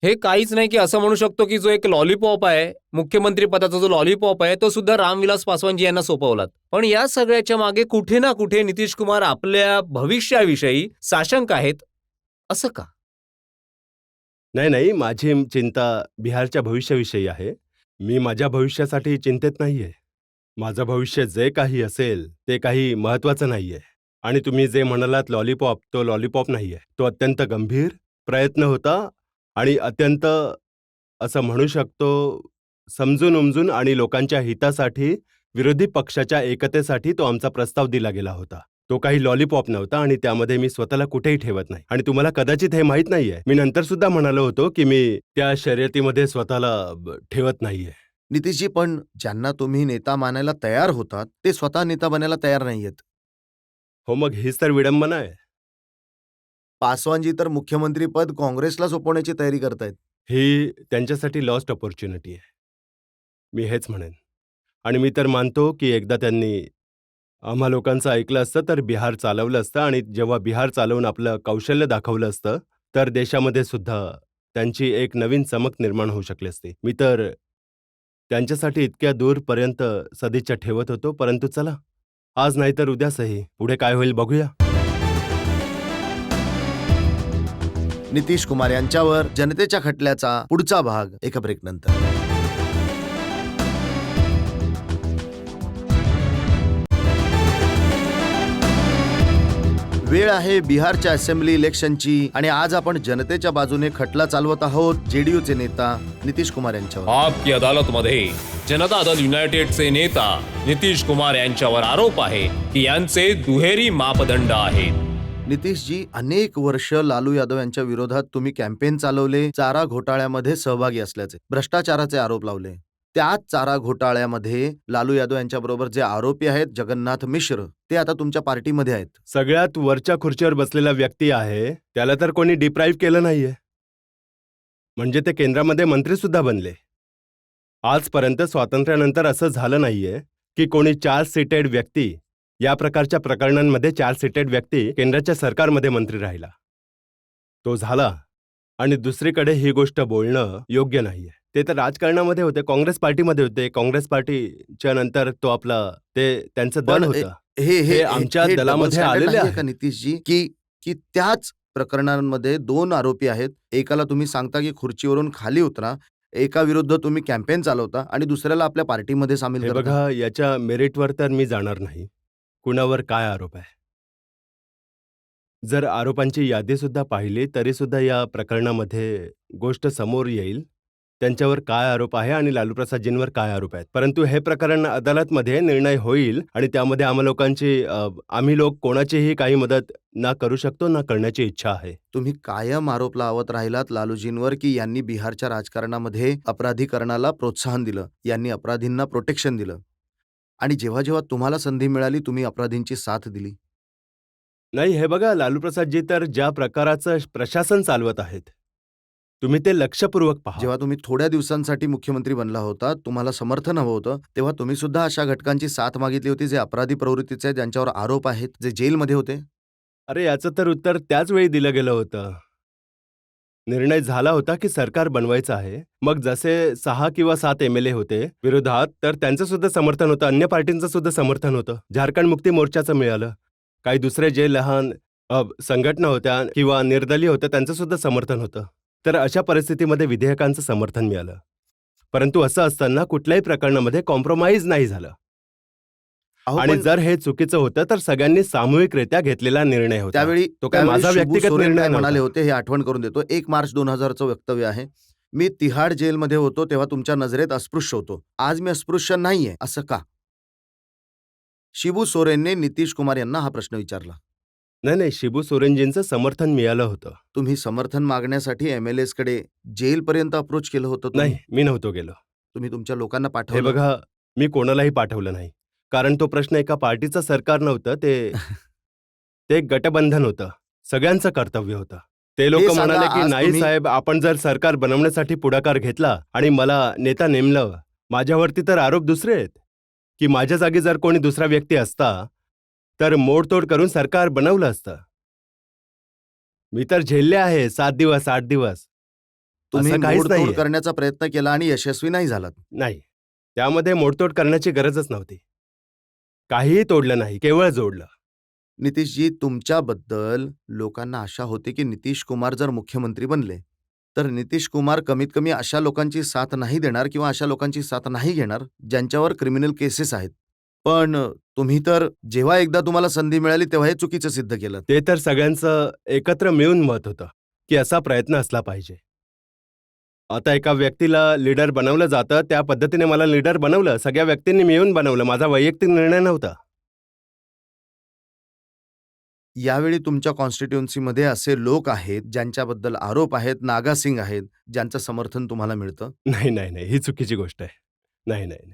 हे काहीच नाही की असं म्हणू शकतो की जो एक लॉलीपॉप आहे, मुख्यमंत्री पदाचा जो लॉलीपॉप आहे, तो सुद्धा रामविलास पासवानजी यांना सोपवलात. पण या सगळ्याच्या मागे कुठे ना कुठे नितीश कुमार आपल्या भविष्याविषयी साशंक आहेत, असं का? नाही नाही, माझी चिंता बिहारच्या भविष्याविषयी आहे. मी माझ्या भविष्यासाठी चिंतेत नाहीये. माझं भविष्य जे काही असेल ते काही महत्वाचं नाहीये. आणि तुम्ही जे म्हणालात लॉलीपॉप, तो लॉलीपॉप नाहीये. तो अत्यंत गंभीर प्रयत्न होता आणि अत्यंत असं म्हणू शकतो समजून उमजून आणि लोकांच्या हितासाठी, विरोधी पक्षाच्या एकतेसाठी तो आमचा प्रस्ताव दिला गेला होता. तो काही लॉलीपॉप नव्हता आणि त्यामध्ये मी स्वतःला कुठेही ठेवत नाही. आणि तुम्हाला कदाचित हे माहीत नाहीये, मी नंतर सुद्धा म्हणालो होतो की मी त्या शर्यतीमध्ये स्वतःला ठेवत नाहीये. नितीशजी, पण ज्यांना तुम्ही नेता मानायला तयार होतात ते स्वतः नेता बनायला तयार नाहीयेत. हो, मग हीच तर विडंबना आहे. पासवानजी तर मुख्यमंत्री पद काँग्रेसला सोपवण्याची तयारी करतायत. ही त्यांच्यासाठी लॉस्ट अपॉर्च्युनिटी आहे. मी हेच म्हणेन. आणि मी तर मानतो की एकदा त्यांनी आम्हा लोकांचं ऐकलं असतं तर बिहार चालवलं असतं. आणि जेव्हा बिहार चालवून आपलं कौशल्य दाखवलं असतं तर देशामध्ये सुद्धा त्यांची एक नवीन चमक निर्माण होऊ शकली असती. मी तर त्यांच्यासाठी इतक्या दूरपर्यंत सदिच्छा ठेवत होतो. परंतु चला, आज नाही तर उद्यासही पुढे काय होईल बघूया. नितीश कुमार यांच्यावर जनतेच्या खटल्याचा पुढचा भाग एका ब्रेक नंतर. वेळ आहे बिहारच्या असेंब्ली इलेक्शनची आणि आज आपण जनतेच्या बाजूने खटला चालवत आहोत जेडीयूचे नेता नितीश कुमार यांच्यावर. आपकी अदालतमध्ये जनता दल युनायटेडचे नेता नितीश कुमार यांच्यावर आरोप आहे की यांचे दुहेरी मापदंड आहेत. नितीशजी, अनेक वर्ष लालू यादव यांच्या विरोधात तुम्ही कॅम्पेन चालवले, चारा घोटाळ्यामध्ये सहभागी असल्याचे, भ्रष्टाचाराचे आरोप लावले. त्याच चारा घोटाळ्यामध्ये लालू यादव यांच्याबरोबर जे आरोपी आहेत जगन्नाथ मिश्र, ते आता तुमच्या पार्टीमध्ये आहेत. सगळ्यात वरच्या खुर्चीवर बसलेला व्यक्ती आहे, त्याला तर कोणी डिप्राईव्ह केलं नाहीये. म्हणजे ते केंद्रामध्ये मंत्री सुद्धा बनले. आजपर्यंत स्वातंत्र्यानंतर असं झालं नाहीये की कोणी 4 सीटेड व्यक्ती, या प्रकारच्या प्रकरणांमध्ये 4 सीटेड व्यक्ती केंद्राच्या सरकारमध्ये मंत्री राहिला. तो झाला. आणि दुसरीकडे ही गोष्ट बोलणं योग्य नाहीये. ते तर राजकारणामध्ये होते, काँग्रेस पार्टीमध्ये होते. काँग्रेस पार्टीच्या नंतर तो आपला ते त्यांचं दल पण होतं. हे आमच्या हे दलामध्ये double standard आलेले नाहीये आहे. का नितीशजी, की त्याच प्रकरणांमध्ये 2 आरोपी आहेत. एकाला तुम्ही सांगता की खुर्चीवरून खाली उतरा, एका विरुद्ध तुम्ही कॅम्पेन चालवता आणि दुसऱ्याला आपल्या पार्टीमध्ये सामील हे करता. बघा, याच्या मेरिटवर तर मी जाणार नाही. कुणावर काय आरोप आहे. जर आरोपांची यादी सुद्धा पाहिली तरी सुद्धा या प्रकरणामध्ये गोष्ट समोर येईल, त्यांच्यावर काय आरोप आहे आणि लालूप्रसादजींवर काय आरोप आहेत. परंतु हे प्रकरण अदालतमध्ये निर्णय होईल आणि त्यामध्ये आम्ही लोक कोणाचीही काही मदत ना करू शकतो ना करण्याची इच्छा आहे. तुम्ही कायम आरोप लावत राहिलात लालूजींवर की यांनी बिहारच्या राजकारणामध्ये अपराधीकरणाला प्रोत्साहन दिलं, यांनी अपराधींना प्रोटेक्शन दिलं आणि जेव्हा जेव्हा तुम्हाला संधी मिळाली तुम्ही अपराधींची साथ दिली. नाही, हे बघा, लालूप्रसादजी तर ज्या प्रकाराचं प्रशासन चालवत आहेत, तुम्ही ते लक्षपूर्वक पहा. जेव्हा तुम्ही थोड्या दिवसांसाठी मुख्यमंत्री बनला होता, तुम्हाला समर्थन हवं होतं, तेव्हा तुम्ही सुद्धा अशा घटकांची साथ मागितली होती जे अपराधी प्रवृत्तीचे आहेत, ज्यांच्यावर आरोप आहेत, जे जेलमध्ये होते. अरे, याचं तर उत्तर त्याच वेळी दिलं गेलं होतं. निर्णय झाला होता की सरकार बनवायचं आहे. मग जसे 6 किंवा 7 MLA होते विरोधात, तर त्यांचं सुद्धा समर्थन होतं, अन्य पार्टींचं सुद्धा समर्थन होतं. झारखंड मुक्ती मोर्चाचं मिळालं. काही दुसरे जे लहान संघटना होत्या किंवा निर्दलीय होत्या त्यांचं सुद्धा समर्थन होतं. तर अशा परिस्थितीमध्ये विधेयकांचं समर्थन मिळालं. परंतु असं असताना कुठल्याही प्रकरणामध्ये कॉम्प्रोमाइज नाही झालं. अहो, आणि पण जर हे चुकीचं होतं तर सगळ्यांनी सामूहिकरित्या घेतलेला निर्णय होता. त्यावेळी तो काय माझा शिबू व्यक्तिगत सोरेन निर्णय काय म्हणाले नव्हता. होते हे आठवण करून देतो. 1 मार्च 2000चं वक्तव्य आहे. मी तिहाड जेलमध्ये होतो तेव्हा तुमच्या नजरेत अस्पृश्य होतो. आज मी अस्पृश्य नाहीये, असं का? शिबू सोरेनने नितीश कुमार यांना हा प्रश्न विचारला. नाही नाही, शिबू सोरेनजींचं समर्थन मिळालं होतं. तुम्ही समर्थन मागण्यासाठी MLAs कडे जेलपर्यंत अप्रोच केलं होतं तुम्ही? नाही, मी नव्हतो गेलो. तुम्ही तुमच्या लोकांना हे पाठवलं? बघा, मी कोणालाही पाठवलं नाही. कारण तो प्रश्न एका पार्टीचं सरकार नव्हतं, ते एक गटबंधन होतं. सगळ्यांचं कर्तव्य होतं. ते लोक हे सांगा, म्हणाले की आज नाही तुम्ही- साहेब, आपण जर सरकार बनवण्यासाठी पुढाकार घेतला आणि मला नेता नेमलं, माझ्यावरती तर आरोप दुसरे आहेत की माझ्या जागी जर कोणी दुसरा व्यक्ती असता तर मोडतोड करून सरकार बनवलं असतं. मी तर झेलले आहे 7 दिवस 8 दिवस. तुम्ही असं काहीच मोडतोड नाहीये. करण्याचा प्रयत्न केला आणि यशस्वी नाही झालात. नाही, त्यामध्ये मोडतोड करण्याची गरजच नव्हती. काहीही तोडलं नाही, केवळ जोडलं. नितीशजी, तुमच्याबद्दल लोकांना आशा होती की नितीश कुमार जर मुख्यमंत्री बनले तर नितीश कुमार कमीत कमी अशा लोकांची साथ नाही देणार किंवा अशा लोकांची साथ नाही घेणार ज्यांच्यावर क्रिमिनल केसेस आहेत. पण तुम्ही तर जेव्हा एकदा तुम्हाला संधी मिळाली तेव्हा हे चुकीचं सिद्ध केलं. ते तर सगळ्यांचं एकत्र मिळून मत होतं की असा प्रयत्न असला पाहिजे. आता एका व्यक्तीला लीडर बनवलं जातं, त्या पद्धतीने मला लीडर बनवलं. सगळ्या व्यक्तींनी मिळून बनवलं. माझा वैयक्तिक निर्णय नव्हता. यावेळी तुमच्या कॉन्स्टिट्युएन्सीमध्ये असे लोक आहेत ज्यांच्याबद्दल आरोप आहेत, नागा सिंग आहेत, ज्यांचं समर्थन तुम्हाला मिळतं. नाही नाही नाही, ही चुकीची गोष्ट आहे. नाही नाही नाही.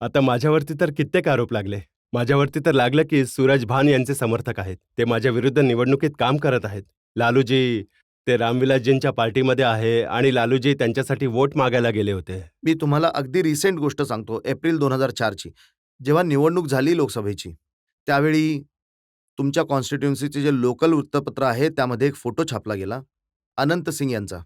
आता माझ्यावरती तर कित्येक आरोप लागले. माझ्यावरती तर लागलं की सूरज भान यांचे समर्थक आहेत. ते माझ्या विरुद्ध निवडणुकीत काम करत आहेत. लालूजी ते रामविलासजींच्या पार्टीमध्ये आहे आणि लालूजी त्यांच्यासाठी वोट मागायला गेले होते. मी तुम्हाला अगदी रिसेंट गोष्ट सांगतो. एप्रिल 2004ची जेव्हा निवडणूक झाली लोकसभेची, त्यावेळी तुमच्या कॉन्स्टिट्युएन्सीचे जे लोकल वृत्तपत्र आहे त्यामध्ये एक फोटो छापला गेला अनंत सिंग यांचा.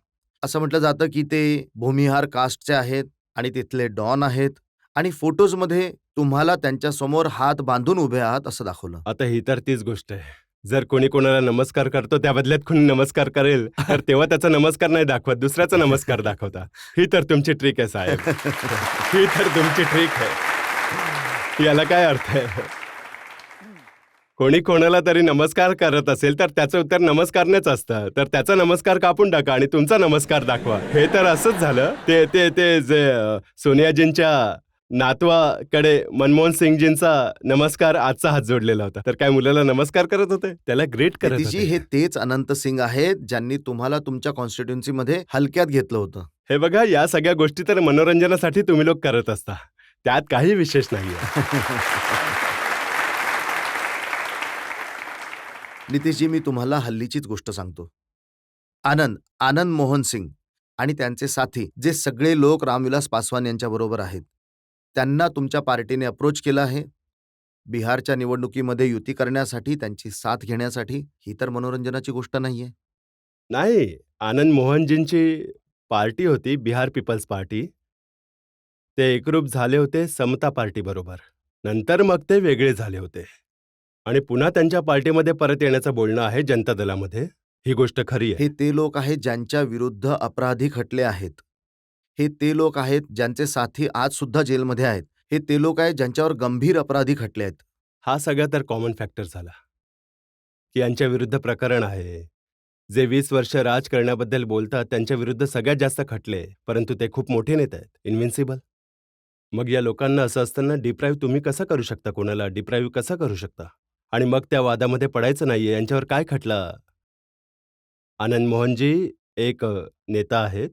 असं म्हटलं जातं की ते भूमिहार कास्टचे आहेत आणि तिथले डॉन आहेत आणि फोटोजमध्ये तुम्हाला त्यांच्यासमोर हात बांधून उभे आहात असं दाखवलं. आता ही तर तीच गोष्ट आहे. जर कोणी कोणाला नमस्कार करतो त्या बदल्यात कोणी नमस्कार करेल तर तेव्हा त्याचा नमस्कार नाही दाखवत, दुसऱ्याचा नमस्कार दाखवता. ही तर तुमची ट्रिक आहे साहेब. ही तर तुमची ट्रिक आहे. याला काय अर्थ आहे? कोणी कोणाला तरी नमस्कार करत असेल तर त्याचं उत्तर नमस्कारनेच असतं. तर त्याचा नमस्कार कापून टाका आणि तुमचा नमस्कार दाखवा. हे तर असंच झालं. ते ते ते जे सोनियाजींच्या नातवाकडे मनमोहन सिंगजींचा नमस्कार आजचा हात जोडलेला होता. तर काय मुलाला नमस्कार करत होते? त्याला ग्रेट करत नितीशजी, होते. हे तेच अनंत सिंग आहेत ज्यांनी तुम्हाला तुमच्या कॉन्स्टिट्युएन्सीमध्ये हलक्यात घेतलं होतं. हे बघा, या सगळ्या गोष्टी तर मनोरंजनासाठी तुम्ही लोक करत असता. त्यात काही विशेष नाहीये. नितीशजी, मी तुम्हाला हल्लीचीच गोष्ट सांगतो. आनंद मोहन सिंग आणि त्यांचे साथी जे सगळे लोक रामविलास पासवान यांच्या बरोबर आहेत, त्यांना तुमच्या पार्टीने अप्रोच केलं आहे बिहारच्या निवडणुकीमध्ये युती करण्यासाठी, त्यांची साथ घेण्यासाठी. ही तर मनोरंजनाची गोष्ट नाहीये. नाही, आनंद मोहनजींची पार्टी होती बिहार पीपल्स पार्टी. ते एकरूप झाले होते समता पार्टी बरोबर. नंतर मग ते वेगळे झाले होते आणि पुन्हा त्यांच्या पार्टीमध्ये परत येण्याचं बोलणं आहे जनता दलामध्ये. ही गोष्ट खरी आहे. हे ते लोक आहेत ज्यांच्या विरुद्ध अपराधी खटले आहेत. हे ते लोक आहेत ज्यांचे साथी आज सुद्धा जेलमध्ये आहेत. हे ते लोक आहेत ज्यांच्यावर गंभीर अपराधी खटले आहेत. हा सगळा तर कॉमन फॅक्टर झाला की यांच्या विरुद्ध प्रकरण आहे. जे 20 वर्ष राज करण्याबद्दल बोलतात त्यांच्या विरुद्ध सगळ्यात जास्त खटले, परंतु ते खूप मोठे नेते आहेत, इन्व्हिन्सिबल. मग या लोकांना असं असताना डिप्राईव्ह तुम्ही कसं करू शकता? कोणाला डिप्राईव्ह कसं करू शकता? आणि मग त्या वादामध्ये पडायचं नाहीये. यांच्यावर काय खटला? आनंद मोहनजी एक नेता आहेत.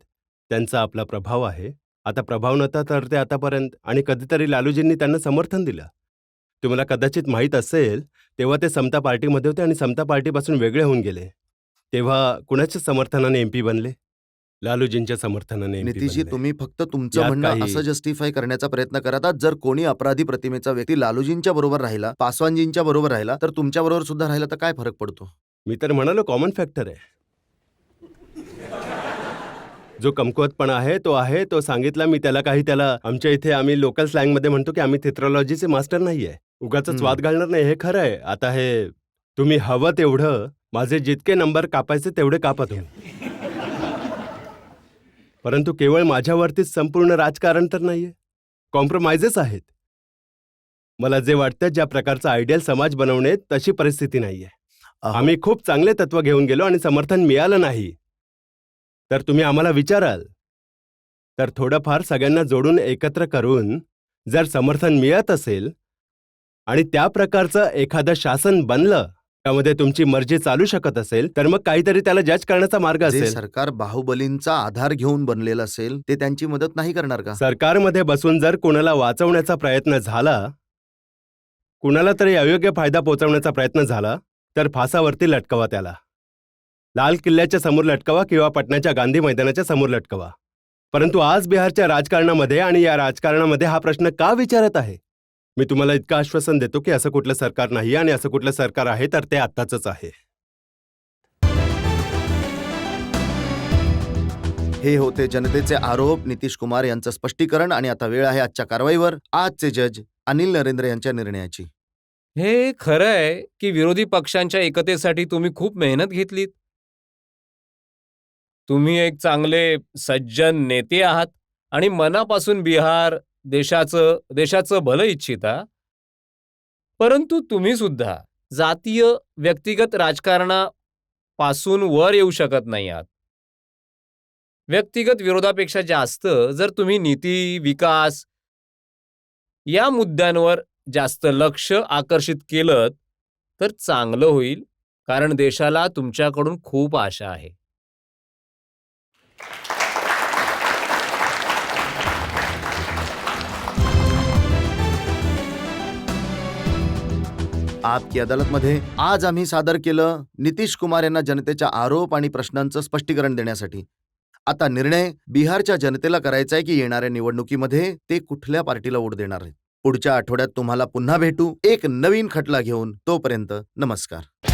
त्यांचा आपला प्रभाव आहे. आता प्रभाव नव्हता तर ते आतापर्यंत, आणि कधीतरी लालूजींनी त्यांना समर्थन दिलं. तुम्हाला कदाचित माहीत असेल, तेव्हा ते समता पार्टीमध्ये होते आणि समता पार्टीपासून वेगळे होऊन गेले. तेव्हा कुणाच्या समर्थनाने MP बनले? लालूजींच्या समर्थनाने MP नितीशजी, बनले. तुम्ही फक्त तुमचं यात म्हणणं काही- असं जस्टिफाय करण्याचा प्रयत्न करत आहात, जर कोणी अपराधी प्रतिमेचा व्यक्ती लालूजींच्या बरोबर राहिला, पासवानजींच्या बरोबर राहिला, तर तुमच्या बरोबर सुद्धा राहिला तर काय फरक पडतो? मी तर म्हणालो कॉमन फॅक्टर आहे. जो कमकुवतपणा आहे तो सांगितला मी त्याला आमच्या इथे आम्ही लोकल स्लँगमध्ये म्हणतो की आम्ही थिट्रोलॉजीचे मास्टर नाहीये. उगाचच वाद घालणार नाही, हे खरं आहे. आता हे तुम्ही हवं तेवढं माझे जितके नंबर कापायचे तेवढे कापा तुम्ही. परंतु केवळ माझ्यावरतीच संपूर्ण राजकारण तर नाहीये. कॉम्प्रोमाइजेस आहेत. मला जे वाटतं ज्या प्रकारचा आयडियल समाज बनवणे तशी परिस्थिती नाहीये. आम्ही खूप चांगले तत्व घेऊन गेलो आणि समर्थन मिळालं नाही. तर तुम्ही आम्हाला विचाराल तर थोडंफार सगळ्यांना जोडून एकत्र करून जर समर्थन मिळत असेल आणि त्या प्रकारचं एखादं शासन बनलं, त्यामध्ये तुमची मर्जी चालू शकत असेल, तर मग काहीतरी त्याला जज करण्याचा मार्ग जे असेल. सरकार बाहुबलींचा आधार घेऊन बनलेलं असेल ते त्यांची मदत नाही करणार का? सरकारमध्ये बसून जर कोणाला वाचवण्याचा प्रयत्न झाला, कुणाला तरी अयोग्य फायदा पोहोचवण्याचा प्रयत्न झाला, तर फासावरती लटकवा त्याला. लाल किल्ल्याच्या समोर लटकवा किंवा पटनाच्या गांधी मैदानाच्या समोर लटकवा. परंतु आज बिहारच्या राजकारणामध्ये आणि या राजकारणामध्ये हा प्रश्न का विचारत आहे? मी तुम्हाला इतकं आश्वासन देतो की असं कुठलं सरकार नाही, आणि असं कुठलं सरकार आहे तर ते आत्ताचंच आहे. हे होते जनतेचे आरोप, नितीश कुमार यांचं स्पष्टीकरण. आणि आता वेळ आहे आजच्या कारवाईवर. आजचे जज अनिल नरेंद्र यांच्या निर्णयाची. हे खरं आहे की विरोधी पक्षांच्या एकतेसाठी तुम्ही खूप मेहनत घेतलीत. तुम्ही एक चांगले सज्जन नेते आहात आणि मनापासून बिहार देशाचं भलं इच्छिता. परंतु तुम्ही सुद्धा जातीय व्यक्तिगत राजकारणापासून वर येऊ शकत नाही आहात. व्यक्तिगत विरोधापेक्षा जास्त जर तुम्ही नीती, विकास या मुद्द्यांवर जास्त लक्ष आकर्षित केलं तर चांगलं होईल, कारण देशाला तुमच्याकडून खूप आशा आहे. आपकी अदालतमध्ये आज आम्ही सादर केलं नितीश कुमार यांना जनतेच्या आरोप आणि प्रश्नांचं स्पष्टीकरण देण्यासाठी. आता निर्णय बिहारच्या जनतेला करायचा आहे की येणाऱ्या निवडणुकीमध्ये ते कुठल्या पार्टीला वोट देणार आहेत. पुढच्या आठवड्यात तुम्हाला पुन्हा भेटू एक नवीन खटला घेऊन. तोपर्यंत नमस्कार.